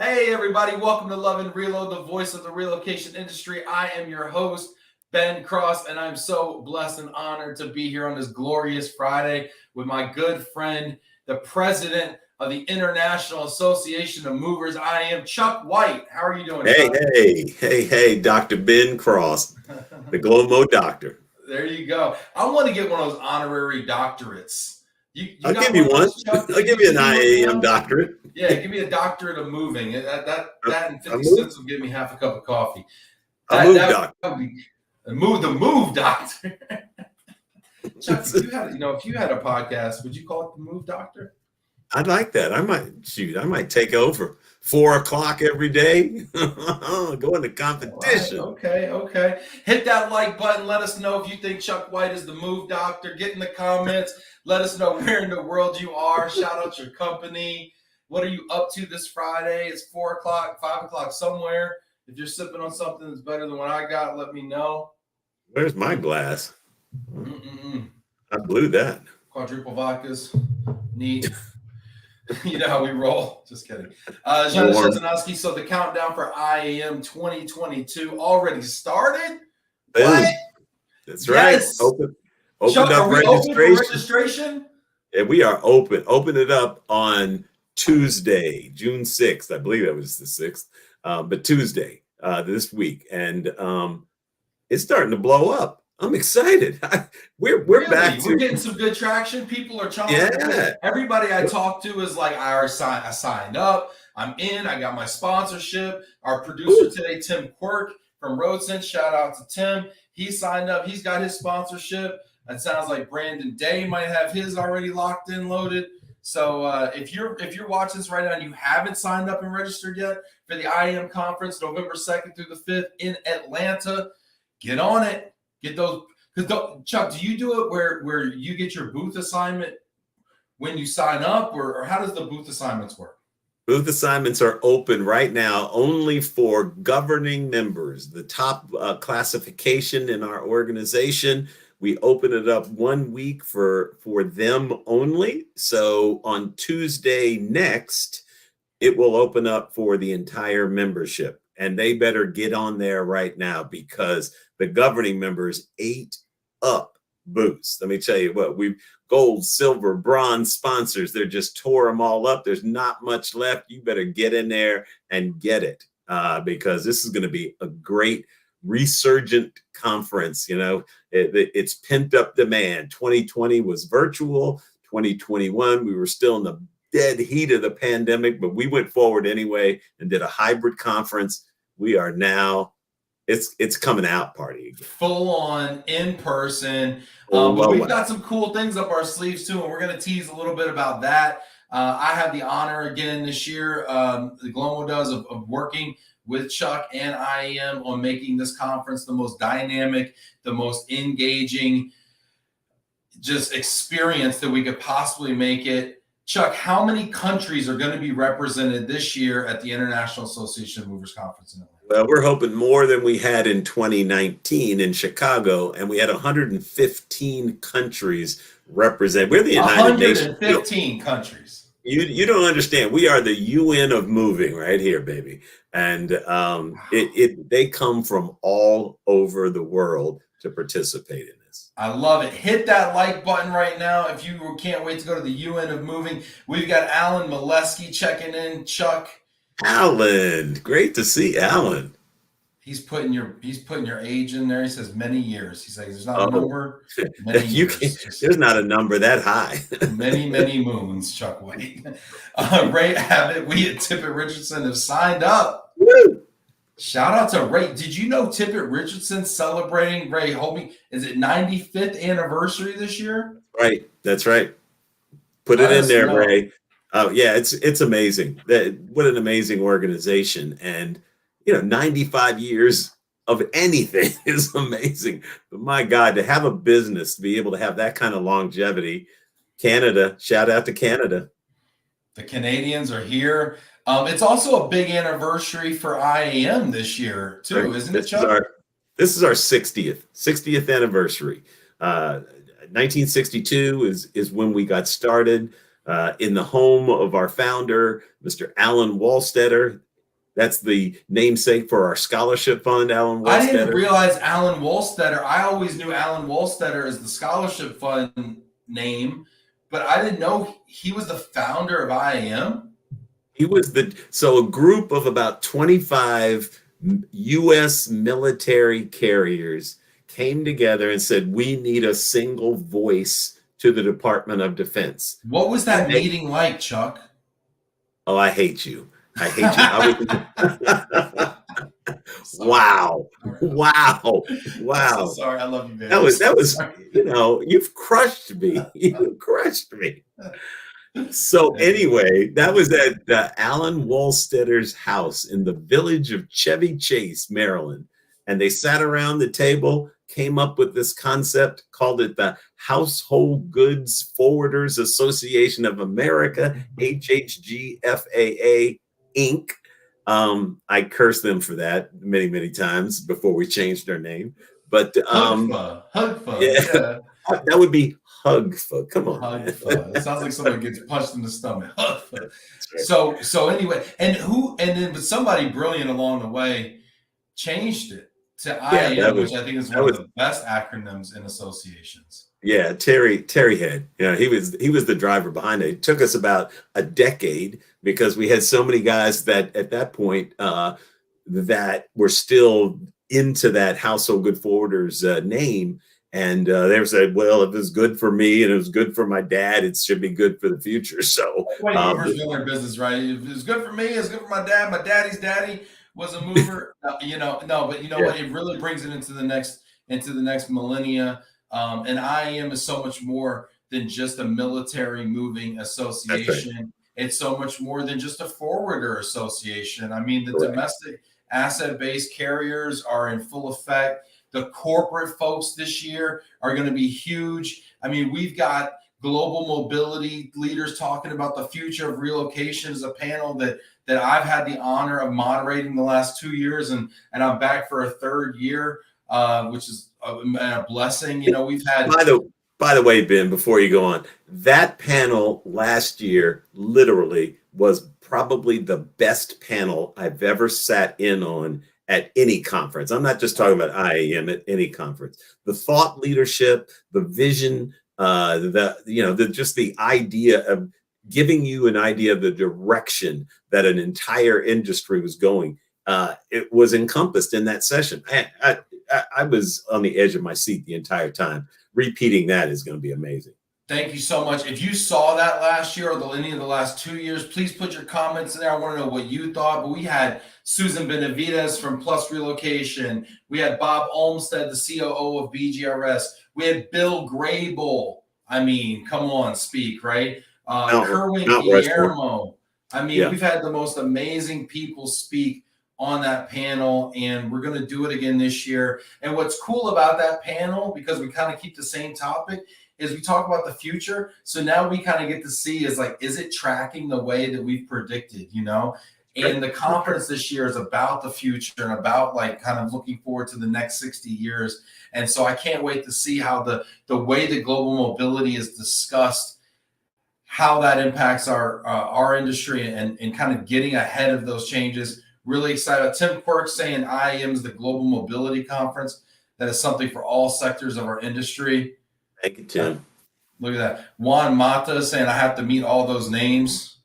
Hey, everybody, welcome to Love and Reload, the voice of the relocation industry. I am your host, Ben Cross, and I'm so blessed and honored to be here on this glorious Friday with my good friend, the president of the International Association of Movers. I am Chuck White. How are you doing, Chuck? Hey, Dr. Ben Cross, the Glow Doctor. There you go. I want to get one of those honorary doctorates. You I'll got give one you of one. those, Chuck? I'll give you an IAM doctorate. Yeah, give me a doctorate of moving. That and I 50 move. cents will give me half a cup of coffee. I move That doctor. would be the move doctor. Chuck, if you had a podcast, would you call it the move doctor? I'd like that. I might take over 4 o'clock every day. Go into competition. Right, okay. Hit that like button. Let us know if you think Chuck White is the move doctor. Get in the comments. Let us know where in the world you are. Shout out your company. What are you up to this Friday? It's 4 o'clock, 5 o'clock somewhere. If you're sipping on something that's better than what I got, let me know. Where's my glass? I blew that. Quadruple vodkas. Neat. You know how we roll. Just kidding. Jenna Shezanowski, so the countdown for IAM 2022 already started? What? That's right. Open Chuck, up are we registration. open for registration? Yeah, we are open. Open it up on Tuesday, June 6th. I believe that was the 6th. But Tuesday this week. And it's starting to blow up. I'm excited. We're really? back to. We're getting some good traction. People are chomping. Yeah. Everybody I talk to is like, I signed up. I'm in. I got my sponsorship. Our producer today, Tim Quirk from RoadSense. Shout out to Tim. He signed up. He's got his sponsorship. It sounds like Brandon Day might have his already locked in, loaded. So if you're watching this right now and you haven't signed up and registered yet for the IAM conference, November 2nd through the 5th in Atlanta, get on it. Get those. Because Chuck, do you do it where you get your booth assignment when you sign up, or how does the booth assignments work? Booth assignments are open right now only for governing members, the top classification in our organization. We open it up 1 week for them only. So on Tuesday next, it will open up for the entire membership. And they better get on there right now because the governing members ate up booths. Let me tell you what, we've gold, silver, bronze sponsors. They're just tore them all up. There's not much left. You better get in there and get it because this is going to be a great resurgent conference. You know, it's pent up demand. 2020 was virtual. 2021, we were still in the dead heat of the pandemic, but we went forward anyway and did a hybrid conference. We are now, it's coming out party again. Full on in person. But we've got some cool things up our sleeves too, and we're going to tease a little bit about that. I had the honor again this year, the Glomo does, of working with Chuck and IAM on making this conference the most dynamic, the most engaging just experience that we could possibly make it. Chuck, how many countries are going to be represented this year at the International Association of Movers Conference in Atlanta? Well, we're hoping more than we had in 2019 in Chicago, and we had 115 countries represented. We're the United Nations. 115 countries. You don't understand. We are the UN of moving right here, baby. And they come from all over the world to participate in this. I love it. Hit that like button right now if you can't wait to go to the UN of Moving. We've got Alan Molesky checking in. Chuck. Alan, great to see Alan. He's putting your age in there. He says many years. He's like, there's not a number. There's not a number that high. many moons, Chuck White. Ray Abbott, we at Tippett Richardson have signed up. Woo! Shout out to Ray. Did you know Tippett Richardson celebrating, Ray, hold me, is it 95th anniversary this year? Right. That's right. Put it in there, Ray. Oh, yeah, it's amazing. What an amazing organization. And, 95 years of anything is amazing. But my God, to have a business, to be able to have that kind of longevity, Canada, shout out to Canada. The Canadians are here. It's also a big anniversary for IAM this year, too, isn't it, Chuck? This is our 60th anniversary. 1962 is when we got started in the home of our founder, Mr. Alan Wallstetter. That's the namesake for our scholarship fund, Alan I didn't Wolstetter. realize Alan Wolstetter. I always knew Alan Wolstetter as the scholarship fund name, but I didn't know he was the founder of IAM. He was so a group of about 25 U.S. military carriers came together and said, we need a single voice to the Department of Defense. What was that meeting like, Chuck? Oh, I hate you. I hate you. Wow. Wow. I'm so sorry. I love you, man. That was, you've crushed me. You crushed me. So anyway, that was at Alan Wolstetter's house in the village of Chevy Chase, Maryland. And they sat around the table, came up with this concept, called it the Household Goods Forwarders Association of America, HHGFAA, Inc. I cursed them for that many, many times before we changed our name. But Hugfa. Yeah. That would be Hugfa. Come on. Hugfa. It sounds like someone gets punched in the stomach. Hugfa. Right. So anyway, but somebody brilliant along the way changed it to IAM, which I think is one of the best acronyms in associations. Yeah, Terry Head. Yeah, he was the driver behind it. It took us about a decade because we had so many guys that at that point that were still into that Household Good Forwarders name. And they said, well, if it's good for me and it was good for my dad, it should be good for the future. So movers doing their business, right? If it's good for me, it's good for my dad. My daddy's daddy was a mover. What? It really brings it into the next millennia. And IAM is so much more than just a military moving association. Right. It's so much more than just a forwarder association. I mean, the domestic asset-based carriers are in full effect. The corporate folks this year are going to be huge. I mean, we've got global mobility leaders talking about the future of relocation as a panel that I've had the honor of moderating the last 2 years, and I'm back for a third year, which is a blessing. We've had. By the way, Ben, before you go on, that panel last year literally was probably the best panel I've ever sat in on at any conference. I'm not just talking about IAM, at any conference. The thought leadership, the vision, just the idea of giving you an idea of the direction that an entire industry was going. It was encompassed in that session. I was on the edge of my seat the entire time. Repeating that is going to be amazing. Thank you so much. If you saw that last year or any of the last 2 years, please put your comments in there. I want to know what you thought. But we had Susan Benavides from Plus Relocation. We had Bob Olmsted, the COO of BGRS. We had Bill Grable. I mean, come on, speak, right? Kerwin Guillermo. I mean, we've had the most amazing people speak on that panel, and we're going to do it again this year. And what's cool about that panel, because we kind of keep the same topic, is we talk about the future. So now we kind of get to see is it tracking the way that we've predicted, And the conference this year is about the future and about kind of looking forward to the next 60 years. And so I can't wait to see how the way that global mobility is discussed, how that impacts our industry and kind of getting ahead of those changes. Really excited. Tim Quirk saying IAM is the Global Mobility Conference. That is something for all sectors of our industry. Thank you, Tim. Look at that. Juan Mata saying I have to meet all those names.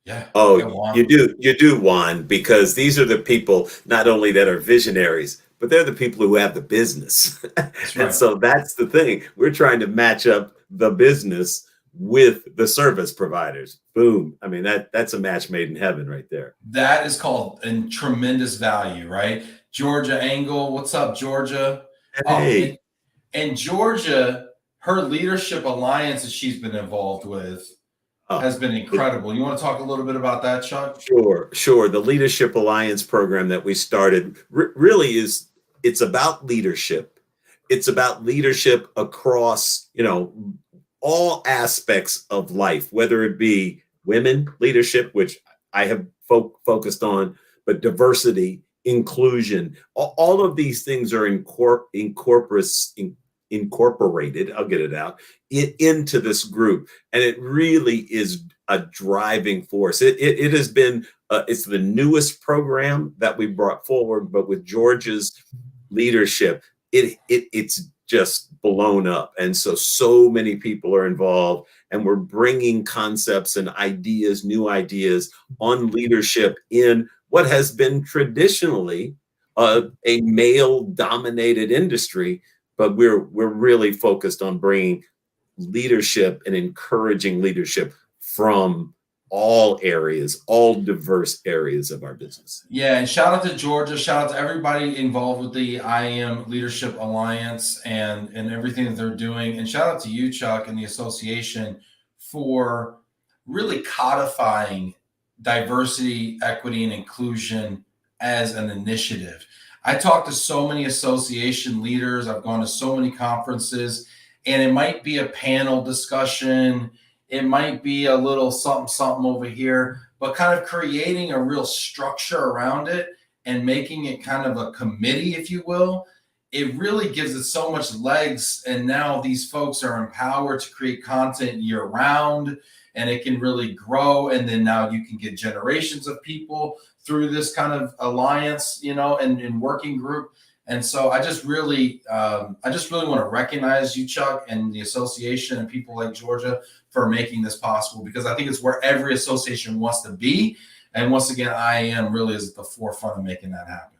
Yeah. Oh, you do, Juan, because these are the people not only that are visionaries, but they're the people who have the business. That's right. And so that's the thing. We're trying to match up the business with the service providers. Boom. I mean, that's a match made in heaven right there. That is called a tremendous value, right? Georgia Engel. What's up, Georgia? Hey. And Georgia, her leadership alliance that she's been involved with has been incredible. You want to talk a little bit about that, Chuck? Sure. The Leadership Alliance program that we started really it's about leadership. It's about leadership across, all aspects of life, whether it be women leadership, which I have focused on, but diversity, inclusion, all of these things are incorporated, I'll get it out, into this group. And it really is a driving force. It has been It's the newest program that we brought forward, but with George's leadership, it's just blown up. And so many people are involved, and we're bringing concepts and ideas, new ideas on leadership in what has been traditionally a male-dominated industry, but we're really focused on bringing leadership and encouraging leadership from all areas, all diverse areas of our business. Yeah, and shout out to Georgia. Shout out to everybody involved with the I Am Leadership Alliance and everything that they're doing. And shout out to you, Chuck, and the association for really codifying diversity, equity, and inclusion as an initiative. I talk to so many association leaders. I've gone to so many conferences, and it might be a panel discussion. It might be a little something over here, but kind of creating a real structure around it and making it kind of a committee, if you will. It really gives it so much legs. And now these folks are empowered to create content year round, and it can really grow. And then now you can get generations of people through this kind of alliance, and working group. And so I just really want to recognize you, Chuck, and the association and people like Georgia for making this possible, because I think it's where every association wants to be. And once again, IAM really is at the forefront of making that happen.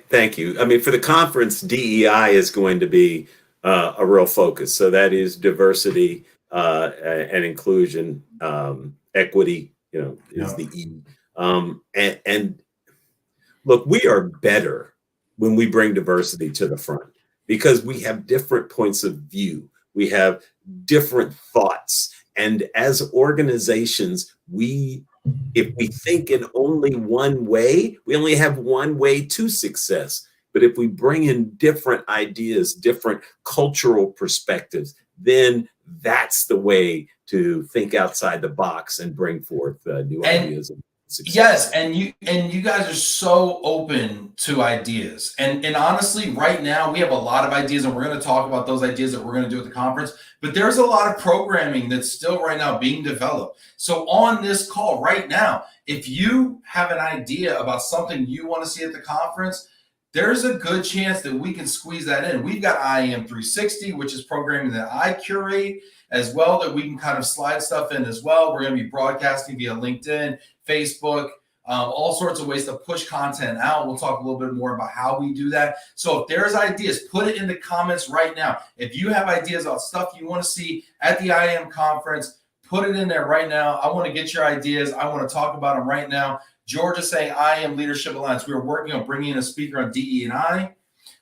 Thank you. I mean, for the conference, DEI is going to be a real focus. So that is diversity and inclusion, equity, is the E. And look, we are better when we bring diversity to the front, because we have different points of view. We have different thoughts. And as organizations, if we think in only one way, we only have one way to success. But if we bring in different ideas, different cultural perspectives, then that's the way to think outside the box and bring forth new ideas. Success. Yes, and you guys are so open to ideas. And honestly, right now we have a lot of ideas, and we're going to talk about those ideas that we're going to do at the conference. But there's a lot of programming that's still right now being developed. So on this call right now, if you have an idea about something you want to see at the conference, there's a good chance that we can squeeze that in. We've got IAM 360, which is programming that I curate as well, that we can kind of slide stuff in as well. We're going to be broadcasting via LinkedIn, Facebook, all sorts of ways to push content out. We'll talk a little bit more about how we do that. So if there's ideas, put it in the comments right now. If you have ideas about stuff you want to see at the IAM conference, put it in there right now. I want to get your ideas. I want to talk about them right now. George is saying IAM Leadership Alliance. We are working on bringing in a speaker on DE&I.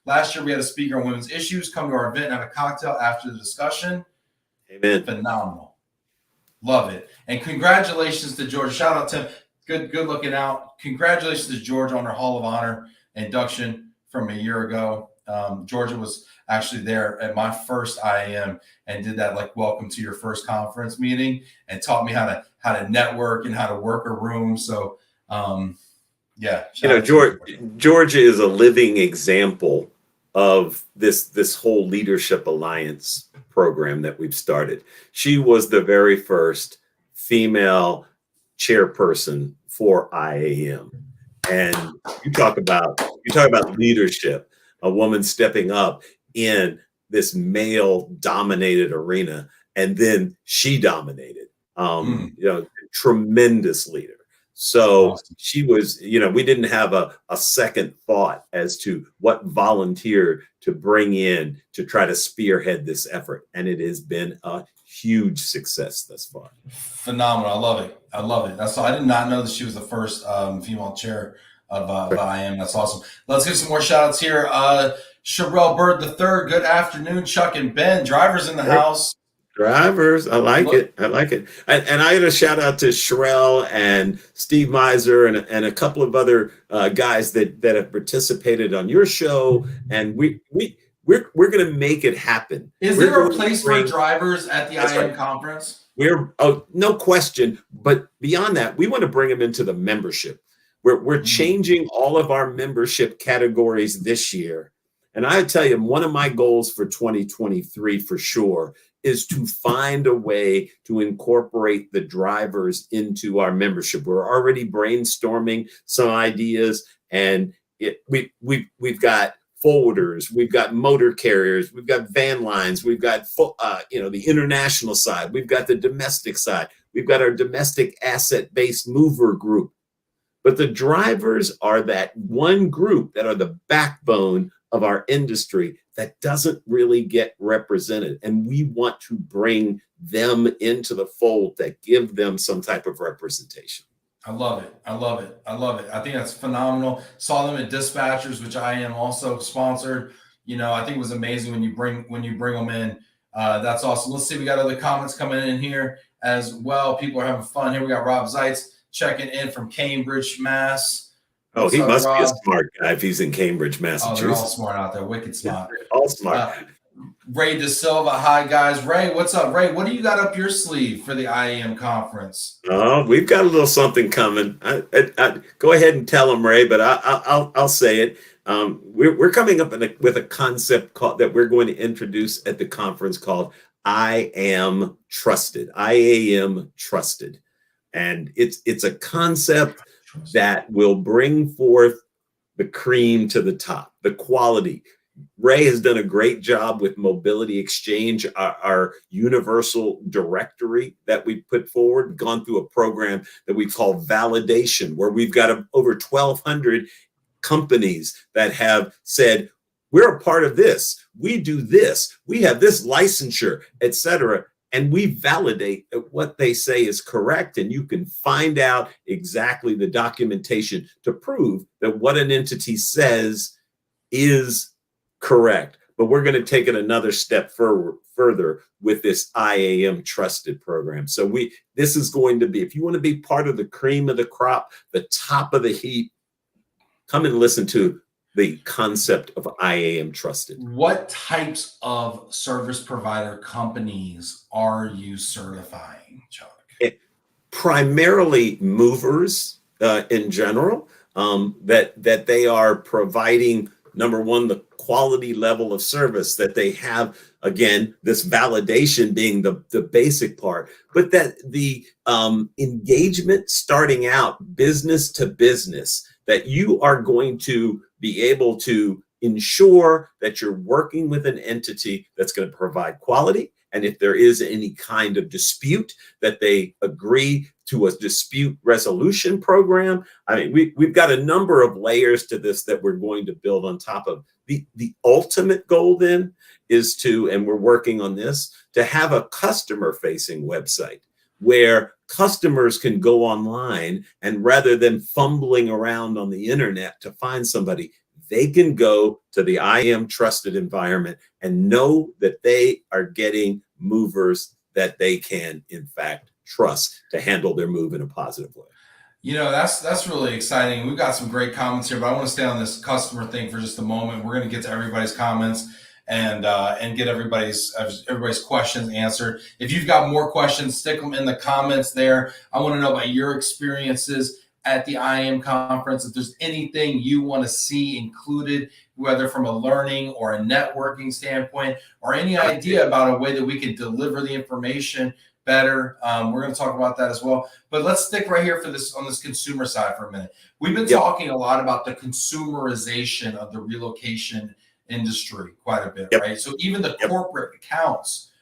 Last year, we had a speaker on women's issues. Come to our event and have a cocktail after the discussion. Amen. Phenomenal. Love it. And congratulations to George. Shout out to Good looking out. Congratulations to Georgia on her Hall of Honor induction from a year ago. Georgia was actually there at my first IAM and did that like welcome to your first conference meeting, and taught me how to network and how to work a room. So yeah. Georgia is a living example of this whole Leadership Alliance program that we've started. She was the very first female chairperson for IAM. And you talk about leadership, a woman stepping up in this male dominated arena, and then she dominated. Tremendous leader. So awesome. She was, we didn't have a second thought as to what volunteer to bring in to try to spearhead this effort. And it has been a huge success thus far. Phenomenal. I love it. That's all. I did not know that she was the first female chair of IAM. That's awesome. Let's give some more shout outs here. Sherelle Bird III. Good afternoon, Chuck and Ben. Drivers in the house. Drivers. I like it. And I got a shout out to Sherelle and Steve Miser and a couple of other guys that have participated on your show. And we're going to make it happen. Is there a place for drivers at the IAM conference? No question. But beyond that, we want to bring them into the membership. We're changing all of our membership categories this year. And I tell you, one of my goals for 2023 for sure is to find a way to incorporate the drivers into our membership. We're already brainstorming some ideas, and we've got forwarders, we've got motor carriers, we've got van lines, we've got the international side, we've got the domestic side, we've got our domestic asset-based mover group. But the drivers are that one group that are the backbone of our industry that doesn't really get represented. And we want to bring them into the fold that give them some type of representation. I love it. I love it. I love it. I think that's phenomenal. Saw them at Dispatchers, which I am also sponsored. I think it was amazing when you bring them in. That's awesome. Let's see. We got other comments coming in here as well. People are having fun here. We got Rob Zeitz checking in from Cambridge, Mass. What's he must Rob? Be a smart guy if he's in Cambridge, Massachusetts. Oh, they're all smart out there. Wicked smart. All smart. Ray De Silva. Hi, guys. Ray, what's up? Ray, what do you got up your sleeve for the IAM conference? Oh, we've got a little something coming. I go ahead and tell them, Ray, but I'll say it. We're coming up with a concept that we're going to introduce at the conference called I Am Trusted. IAM Trusted. And it's a concept that will bring forth the cream to the top, the quality. Ray has done a great job with Mobility Exchange, our universal directory that we put forward. We've gone through a program that we call validation, where we've got over 1,200 companies that have said, we're a part of this, we do this, we have this licensure, etc. And we validate that what they say is correct, and you can find out exactly the documentation to prove that what an entity says is correct. But we're going to take it another step further with this IAM Trusted program. So this is going to be, if you want to be part of the cream of the crop, the top of the heap, come and listen to the concept of IAM Trusted. What types of service provider companies are you certifying, Chuck? Primarily movers in general, that they are providing, number one, the quality level of service that they have. Again, this validation being the basic part, but that the engagement starting out business to business, that you are going to be able to ensure that you're working with an entity that's going to provide quality. And if there is any kind of dispute, that they agree to a dispute resolution program. I mean, we've got a number of layers to this that we're going to build on top of. The ultimate goal then is to, and we're working on this, to have a customer-facing website where customers can go online, and rather than fumbling around on the internet to find somebody, they can go to the IAM Trusted environment and know that they are getting movers that they can, in fact, trust to handle their move in a positive way. That's really exciting. We've got some great comments here, but I want to stay on this customer thing for just a moment. We're going to get to everybody's comments and get everybody's questions answered. If you've got more questions, stick them in the comments there. I want to know about your experiences at the IAM conference. If there's anything you want to see included, whether from a learning or a networking standpoint, or any idea about a way that we can deliver the information better, we're going to talk about that as well. But let's stick right here on this consumer side for a minute. We've been talking a lot about the consumerization of the relocation industry quite a bit, right? So even the corporate accounts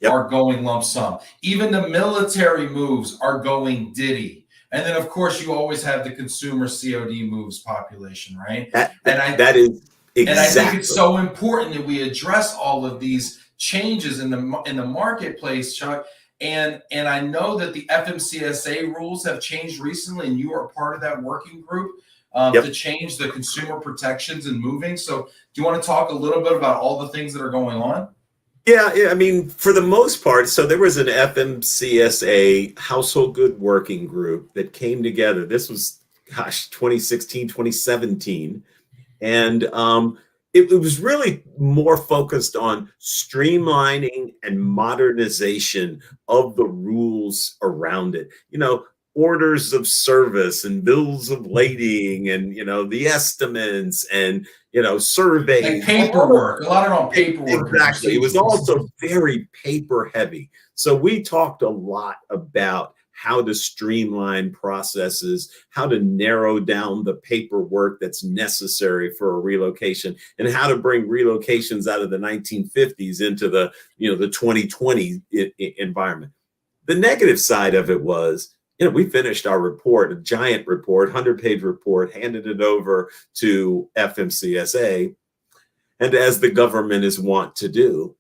are going lump sum. Even the military moves are going Diddy. And then, of course, you always have the consumer COD moves population, right? That is exactly. And I think it's so important that we address all of these changes in the marketplace, Chuck. And I know that the FMCSA rules have changed recently, and you are part of that working group to change the consumer protections and moving. So do you want to talk a little bit about all the things that are going on? Yeah, I mean, for the most part, so there was an FMCSA household good working group that came together. This was, 2016, 2017. And it was really more focused on streamlining and modernization of the rules around it. orders of service and bills of lading and, the estimates and, Like surveys. paperwork, a lot around paperwork and Exactly. It was procedures. also very paper heavy. So we talked a lot about how to streamline processes, how to narrow down the paperwork that's necessary for a relocation, and how to bring relocations out of the 1950s into the 2020 environment. The negative side of it was, we finished our report, a giant report, 100-page report, handed it over to FMCSA. And as the government is wont to do,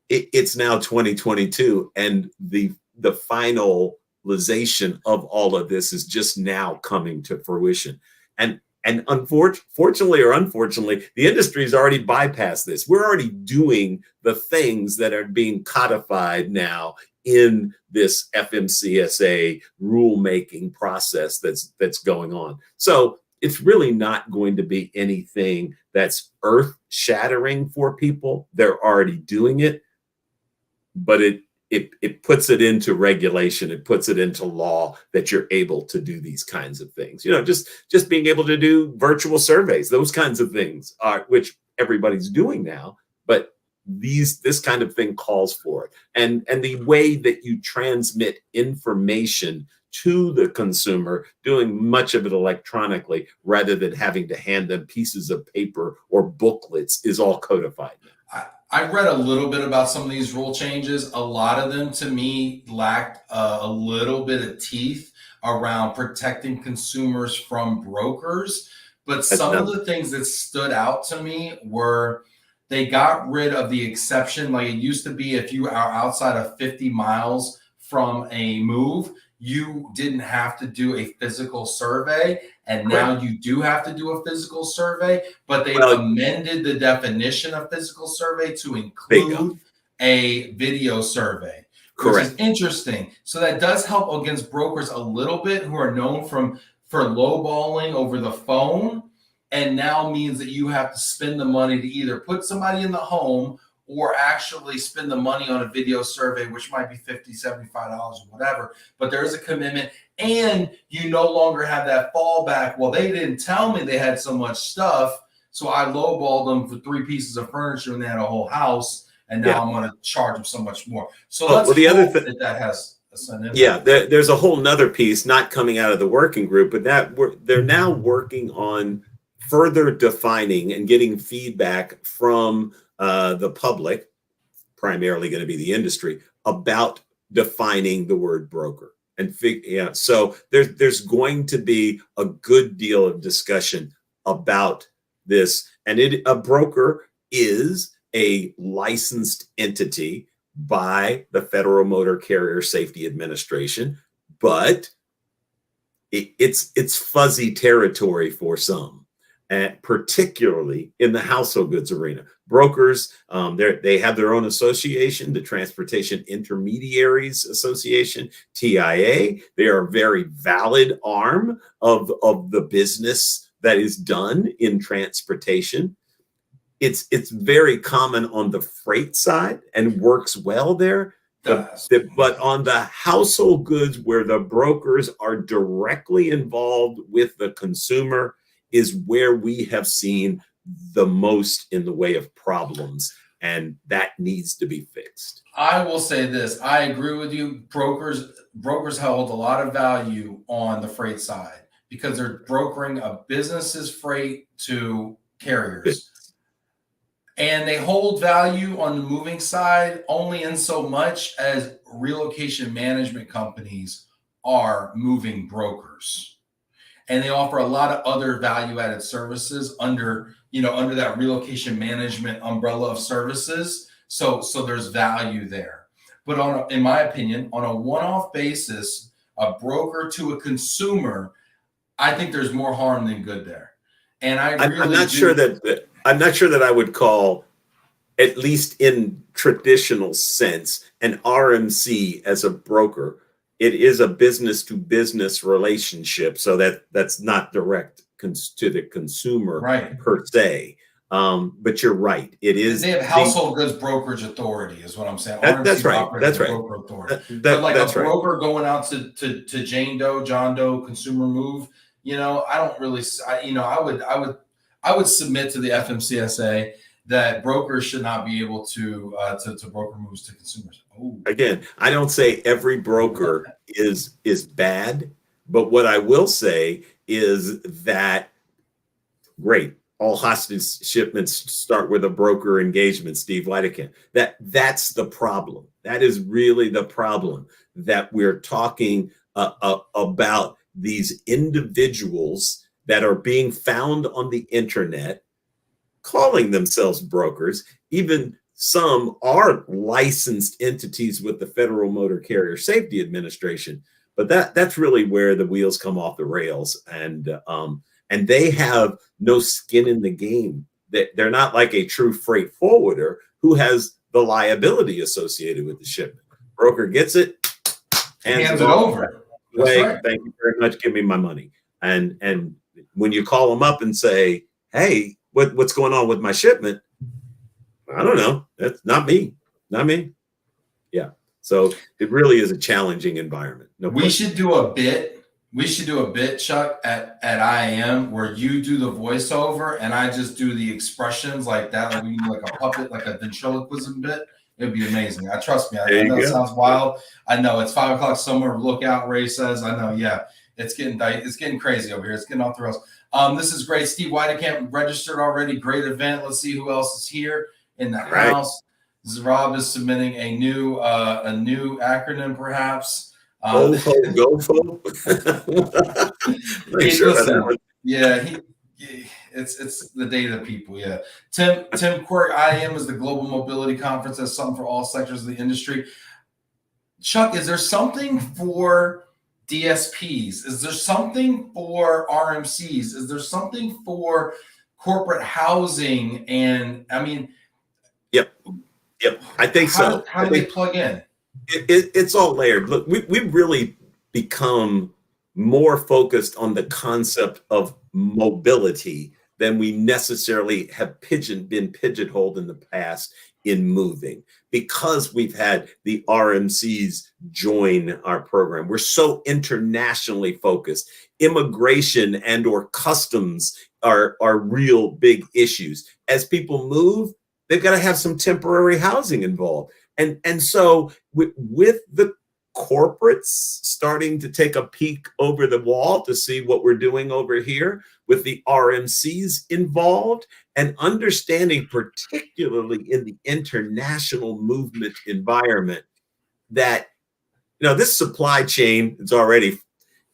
it's now 2022, and the finalization of all of this is just now coming to fruition. And fortunately or unfortunately, the industry's already bypassed this. We're already doing the things that are being codified now in this FMCSA rulemaking process that's going on. So it's really not going to be anything that's earth-shattering for people. They're already doing it, but it puts it into regulation. It puts it into law that you're able to do these kinds of things. Just being able to do virtual surveys, those kinds of things are, which everybody's doing now, but this kind of thing calls for it. And the way that you transmit information to the consumer, doing much of it electronically rather than having to hand them pieces of paper or booklets, is all codified now. I read a little bit about some of these rule changes. A lot of them, to me, lacked a little bit of teeth around protecting consumers from brokers. But some of the things that stood out to me were they got rid of the exception. Like, it used to be, if you are outside of 50 miles from a move, you didn't have to do a physical survey, and now you do have to do a physical survey, but they amended the definition of physical survey to include a video survey, which is interesting. So that does help against brokers a little bit, who are known for lowballing over the phone, and now means that you have to spend the money to either put somebody in the home or actually spend the money on a video survey, which might be $50, $75 or whatever. But there is a commitment, and you no longer have that fallback. Well, they didn't tell me they had so much stuff, so I lowballed them for 3 pieces of furniture and they had a whole house, and now I'm going to charge them so much more. So let's hope that has an impact. Yeah, there's a whole nother piece not coming out of the working group, but they're now working on further defining and getting feedback from the public, primarily going to be the industry, about defining the word broker. And so there's going to be a good deal of discussion about this. And a broker is a licensed entity by the Federal Motor Carrier Safety Administration, but it's fuzzy territory for some. And particularly in the household goods arena. Brokers, they have their own association, the Transportation Intermediaries Association, TIA. They are a very valid arm of the business that is done in transportation. It's very common on the freight side and works well there. But on the household goods, where the brokers are directly involved with the consumer, is where we have seen the most in the way of problems, and that needs to be fixed. I will say this. I agree with you. Brokers hold a lot of value on the freight side because they're brokering a business's freight to carriers. And they hold value on the moving side only in so much as relocation management companies are moving brokers. And they offer a lot of other value-added services under that relocation management umbrella of services. So there's value there. But in my opinion, on a one-off basis, a broker to a consumer, I think there's more harm than good there. And I'm not sure that I would call, at least in traditional sense, an RMC as a broker. It is a business to business relationship, so that's not direct to the consumer per se. But you're right. It is. They have household goods brokerage authority, is what I'm saying. That's RMC right. operates That's as a right. broker authority. But like That's a right. broker going out to Jane Doe, John Doe, Consumer Move, I don't really, I would submit to the FMCSA that brokers should not be able to broker moves to consumers. Ooh. Again, I don't say every broker is bad, but what I will say is that great. All hostage shipments start with a broker engagement, Steve Whitekamp. That's the problem. That is really the problem, that we're talking about these individuals that are being found on the internet calling themselves brokers. Even some are licensed entities with the Federal Motor Carrier Safety Administration. But that's really where the wheels come off the rails, and they have no skin in the game. They're not like a true freight forwarder who has the liability associated with the shipment. Broker gets it, hands it over. That's right. Thank you very much. Give me my money. And when you call them up and say, "Hey, what's going on with my shipment?" I don't know. That's not me. Not me. Yeah. So it really is a challenging environment. We should do a bit. We should do a bit, Chuck, at IAM where you do the voiceover and I just do the expressions like that. Like we can do like a puppet, like a ventriloquism bit. It'd be amazing. Trust me. I know it sounds wild. I know it's 5 o'clock somewhere. Look out, Ray says. I know. Yeah, it's getting crazy over here. It's getting off the rails. This is great. Steve Whitekamp registered already. Great event. Let's see who else is here in the house. Rob is submitting a new acronym, perhaps. Go it's the day of the people. Yeah. Tim Quirk, IAM is the Global Mobility Conference. That's something for all sectors of the industry. Chuck, is there something for DSPs? Is there something for RMCs? Is there something for corporate housing? And I mean, Yep. I think so. How do they plug in? It's all layered. Look, we've really become more focused on the concept of mobility than we necessarily have been pigeonholed in the past in moving, because we've had the RMCs join our program. We're so internationally focused. Immigration and or customs are real big issues. As people move, they've got to have some temporary housing involved. And so with the corporates starting to take a peek over the wall to see what we're doing over here, with the RMCs involved, and understanding, particularly in the international movement environment, that this supply chain is already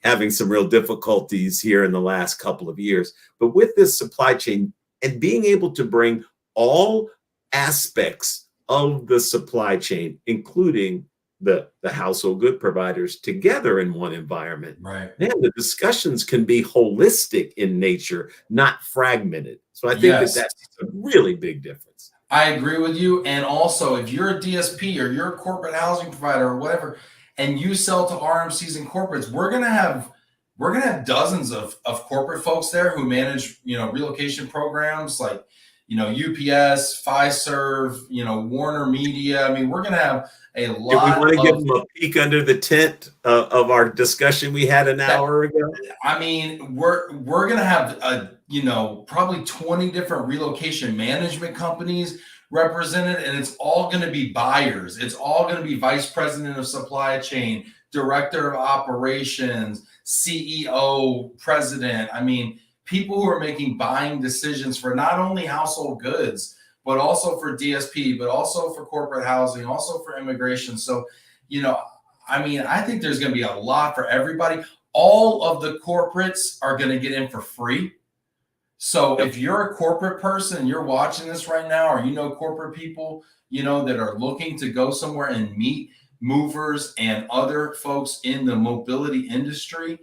having some real difficulties here in the last couple of years. But with this supply chain and being able to bring all aspects of the supply chain, including the household good providers, together in one environment, right? Man, the discussions can be holistic in nature, not fragmented. So I think that's a really big difference. I agree with you. And also, if you're a DSP or you're a corporate housing provider or whatever, and you sell to RMCs and corporates, we're gonna have dozens of corporate folks there who manage relocation programs like UPS, Fiserv, Warner Media. I mean, we're gonna have a lot. Do we want to give them a peek under the tent of our discussion we had an hour ago? I mean, we're gonna have probably 20 different relocation management companies represented, and it's all going to be buyers. It's all going to be vice president of supply chain, director of operations, CEO, president. I mean, people who are making buying decisions for not only household goods, but also for DSP, but also for corporate housing, also for immigration. So, I mean, I think there's going to be a lot for everybody. All of the corporates are going to get in for free. So if you're a corporate person and you're watching this right now, or corporate people, that are looking to go somewhere and meet movers and other folks in the mobility industry,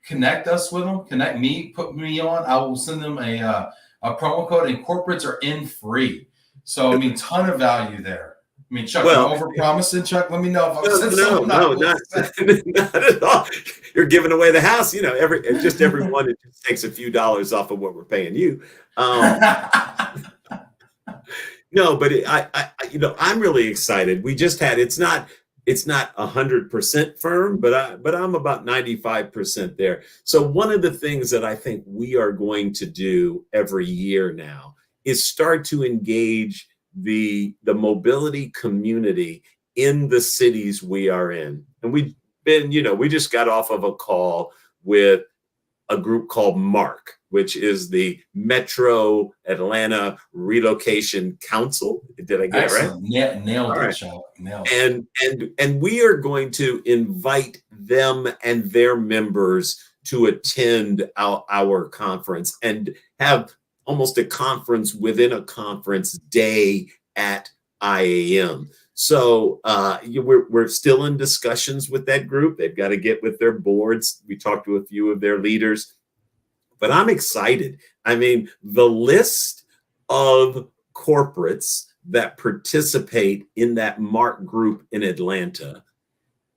connect us with them, connect me, put me on. I will send them a promo code, and corporates are in free. So, I mean, ton of value there. I mean, Chuck, Well, I'm over promising. Chuck, let me know if I'm saying no, something no, not. not at all. You're giving away the house. You know, everyone, it just takes a few dollars off of what we're paying you. No, but I'm really excited. We just had, it's not 100% firm, but I'm about 95% there. So one of the things that I think we are going to do every year now is start to engage the mobility community in the cities we are in. And we just got off of a call with a group called MARC, which is the Metro Atlanta Relocation Council. Did I get Excellent. it right? Nailed All it, right. Chuck. Nailed it. And we are going to invite them and their members to attend our conference and have almost a conference within a conference day at IAM. So we're still in discussions with that group. They've got to get with their boards. We talked to a few of their leaders, but I'm excited. I mean, the list of corporates that participate in that MARC group in Atlanta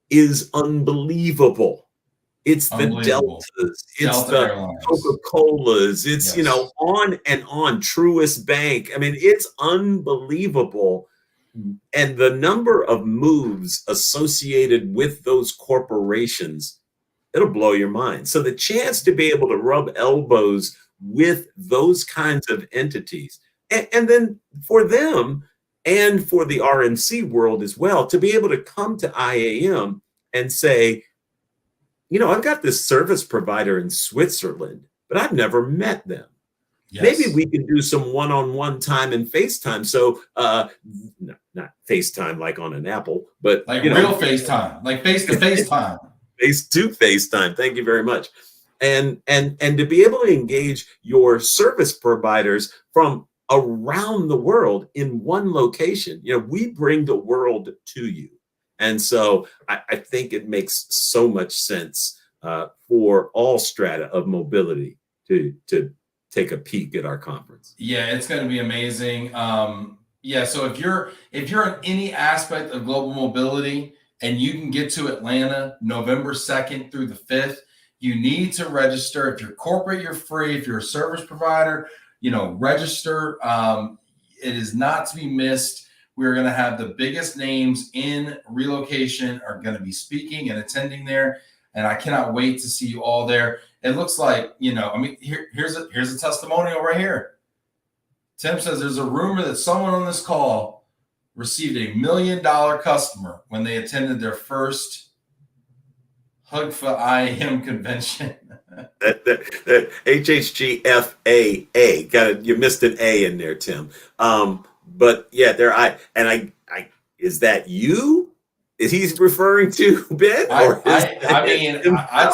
is unbelievable. It's the Deltas, it's Delta the Airlines. Coca-Colas, it's, Yes. on and on, Truist Bank. I mean, it's unbelievable. And the number of moves associated with those corporations, it'll blow your mind. So the chance to be able to rub elbows with those kinds of entities, and then for them and for the RMC world as well, to be able to come to IAM and say, I've got this service provider in Switzerland, but I've never met them. Yes. Maybe we can do some one-on-one time and FaceTime. So not FaceTime like on an Apple, but like real FaceTime, like face-to-face time. Face-to-FaceTime. Thank you very much. And to be able to engage your service providers from around the world in one location, we bring the world to you. And so I think it makes so much sense for all strata of mobility to take a peek at our conference. Yeah, it's going to be amazing. Yeah, so if you're in any aspect of global mobility and you can get to Atlanta November 2nd through the 5th, you need to register. If you're corporate, you're free. If you're a service provider, register. It is not to be missed. We're going to have the biggest names in relocation are going to be speaking and attending there. And I cannot wait to see you all there. It looks like, here's a testimonial right here. Tim says there's a rumor that someone on this call received $1 million customer when they attended their first HUGFA IAM convention. that HHGFAA. You missed an A in there, Tim. But yeah, is that you? Is he referring to Ben? I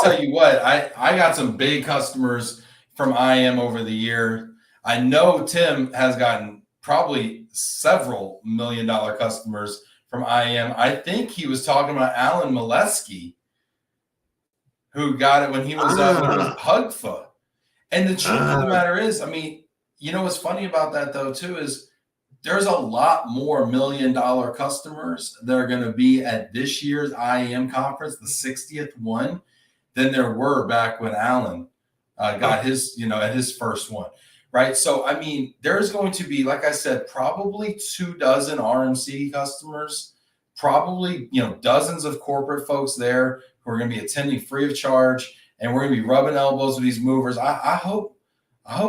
tell you what, I got some big customers from IAM over the year. I know Tim has gotten probably several $1 million customers from IAM. I think he was talking about Alan Molesky, who got it when he was HUGFA. And the truth of the matter is, what's funny about that though too is there's a lot more $1 million customers that are going to be at this year's IAM conference, the 60th one, than there were back when Alan got his, at his first one, right? So, there's going to be, like I said, probably 24 RMC customers, probably, dozens of corporate folks there who are going to be attending free of charge, and we're going to be rubbing elbows with these movers. I hope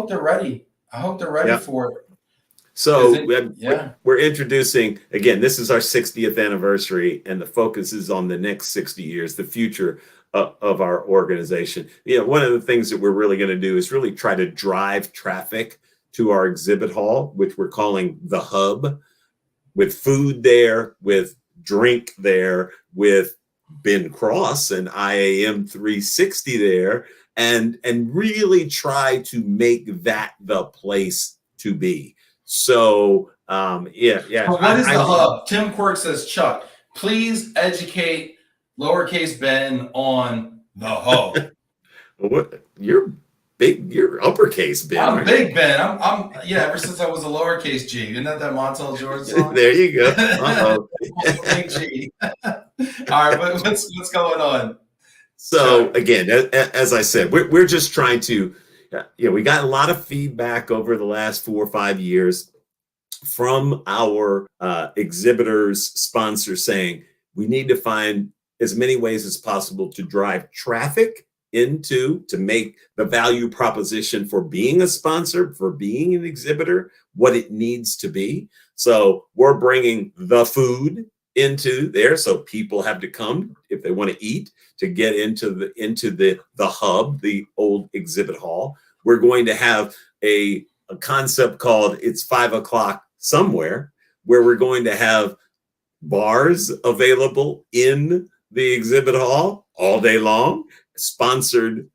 they're ready. I hope they're ready for it. So we're introducing, again, this is our 60th anniversary, and the focus is on the next 60 years, the future of our organization. One of the things that we're really going to do is really try to drive traffic to our exhibit hall, which we're calling the hub, with food there, with drink there, with Ben Cross and IAM 360 there, and really try to make that the place to be. So, So what is the hub? Tim Quirk says, Chuck, please educate lowercase Ben on the hub. What you're you're uppercase Ben. I'm Big Ben. I'm yeah. Ever since I was a lowercase G, isn't that Montel Jordan song? There you go. Uh-oh. Big G. All right, what's going on? So again, as I said, we're just trying to, we got a lot of feedback over the last 4 or 5 years from our exhibitors, sponsors saying we need to find as many ways as possible to drive traffic to make the value proposition for being a sponsor, for being an exhibitor, what it needs to be. So we're bringing the food into there, so people have to come if they want to eat to get into the hub, the old exhibit hall. We're going to have a concept called It's 5 o'clock somewhere, where we're going to have bars available in the exhibit hall all day long, sponsored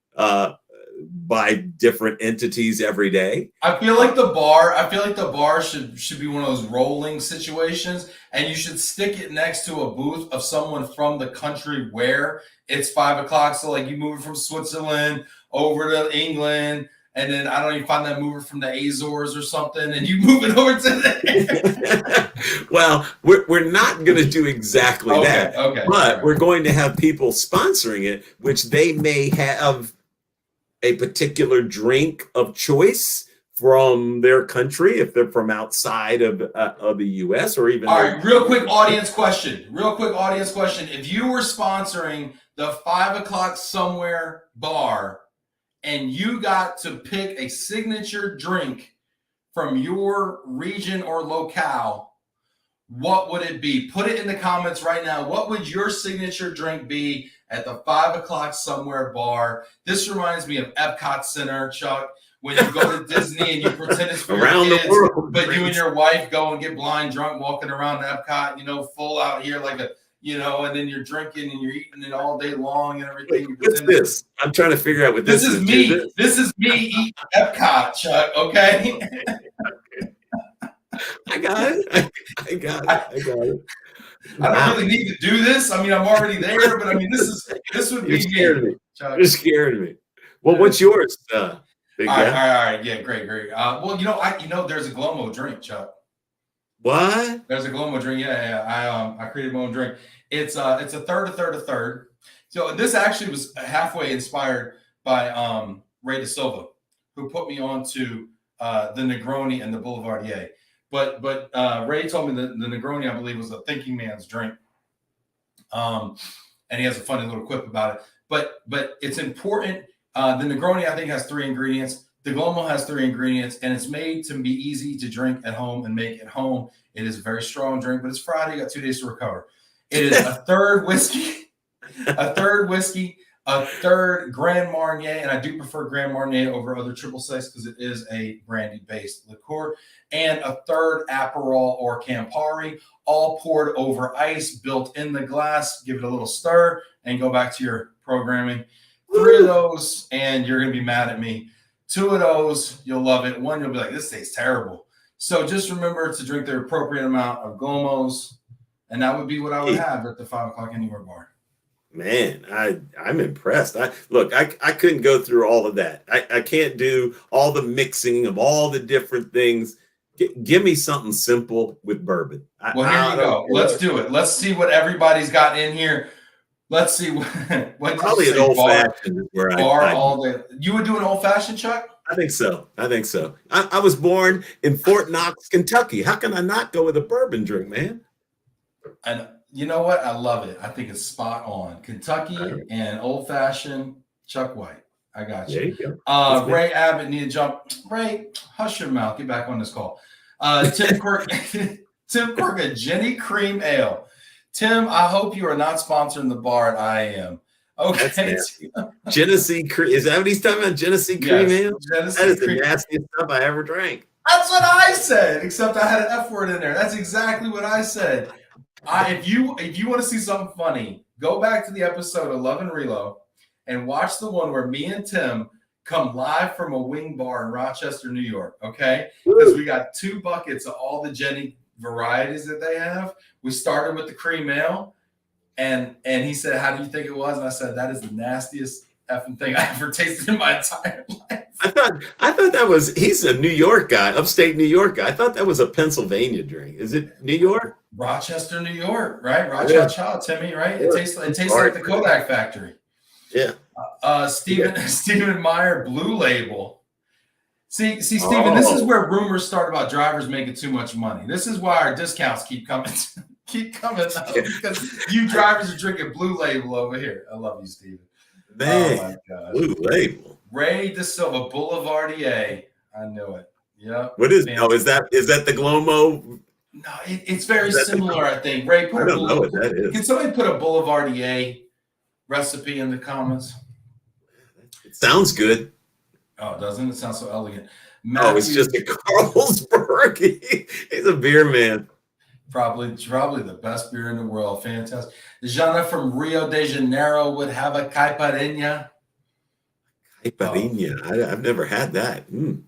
by different entities every day. I feel like the bar should be one of those rolling situations, and you should stick it next to a booth of someone from the country where it's 5 o'clock. So like you move it from Switzerland over to England, and then I don't even find that mover from the Azores or something, and you move it over to there. Well, we're not going to do exactly that. Okay. But we're going to have people sponsoring it, which they may have a particular drink of choice from their country if they're from outside of the U.S. or even. All right, real quick audience question. If you were sponsoring the 5 o'clock somewhere bar, and you got to pick a signature drink from your region or locale, what would it be? Put it in the comments right now. What would your signature drink be at the 5 o'clock somewhere bar? This reminds me of Epcot Center, Chuck, when you go to Disney and you pretend it's for around your kids, the world, but you and your wife go and get blind drunk walking around Epcot, full out here like a, and then you're drinking and you're eating it all day long and everything. Wait, what's this? I'm trying to figure out what this is. This is me eating Epcot, Chuck, okay? I got it. I got it. I don't really need to do this. I mean, I'm already there, but I mean, this would be me. You're scaring me. Well, what's yours, big guy? All right. Yeah, great. Well, there's a Glomo drink, Chuck. What? There's a Glomo drink. Yeah. I created my own drink. It's a third. So this actually was halfway inspired by Ray De Silva, who put me on to the Negroni and the Boulevardier. But Ray told me that the Negroni, I believe, was a thinking man's drink. And he has a funny little quip about it. But it's important. The Negroni, I think, has 3 ingredients. The Glomo has 3 ingredients, and it's made to be easy to drink at home and make at home. It is a very strong drink, but it's Friday. You got 2 days to recover. It is a third whiskey, a third Grand Marnier, and I do prefer Grand Marnier over other triple six because it is a brandy-based liqueur, and a third Aperol or Campari, all poured over ice, built in the glass. Give it a little stir, and go back to your programming. 3 of those, and you're going to be mad at me. 2 of those, you'll love it. 1, you'll be like, this tastes terrible. So just remember to drink the appropriate amount of Glomos, and that would be what I would have at the 5 o'clock anywhere bar. Man, I'm impressed. I couldn't go through all of that. I can't do all the mixing of all the different things. Give me something simple with bourbon. Well, here you go. Let's do it. Let's see what everybody's got in here. Let's see what probably an old fashioned bar all day. You would do an old fashioned, Chuck? I think so. I was born in Fort Knox, Kentucky. How can I not go with a bourbon drink, man? And you know what? I love it. I think it's spot on. Kentucky and old fashioned Chuck White. I got you. There you go. Ray Abbott need to jump. Ray, hush your mouth. Get back on this call. Tim Quirk, a Jenny Cream Ale. Tim, I hope you are not sponsoring the bar at I Am. Okay. Genesee Cream. Is that what he's talking about? Genesee Cream Ale? That is the nastiest stuff I ever drank. That's what I said, except I had an F word in there. That's exactly what I said. If you want to see something funny, go back to the episode of Love and Relo and watch the one where me and Tim come live from a wing bar in Rochester, New York, okay? Because we got 2 buckets of all the Jenny varieties that they have. We started with the cream ale, and he said, how do you think it was? And I said, that is the nastiest effing thing I ever tasted in my entire life. I thought that was he's a New York guy, upstate New York guy. I thought that was a Pennsylvania drink. Is it New York? Rochester, New York, right? Yeah, Cha-cha-cha, Timmy, right? yeah. It tastes Sorry like the for that. Kodak factory. Yeah. Stephen Meyer, Blue Label. See, Stephen, this is Oh, where rumors start about drivers making too much money. This is why our discounts keep coming up yeah. because you drivers are drinking Blue Label over here. I love you, Stephen. Oh my Man, gosh. Blue Label. Ray De Silva, Boulevardier. I knew it. Yep. What is? Oh, Fantastic. is that the Glomo? No, it's very Is that the? similar, I think. Ray, I don't know what that can is. somebody put a Boulevardier recipe in the comments? It sounds good. Oh, doesn't it sound so elegant? Oh, it's Matthew, just a Carlsberg. He's a beer man. probably the best beer in the world. Fantastic. Jana from Rio de Janeiro would have a caipirinha. Caipirinha. I've never had that. Mm.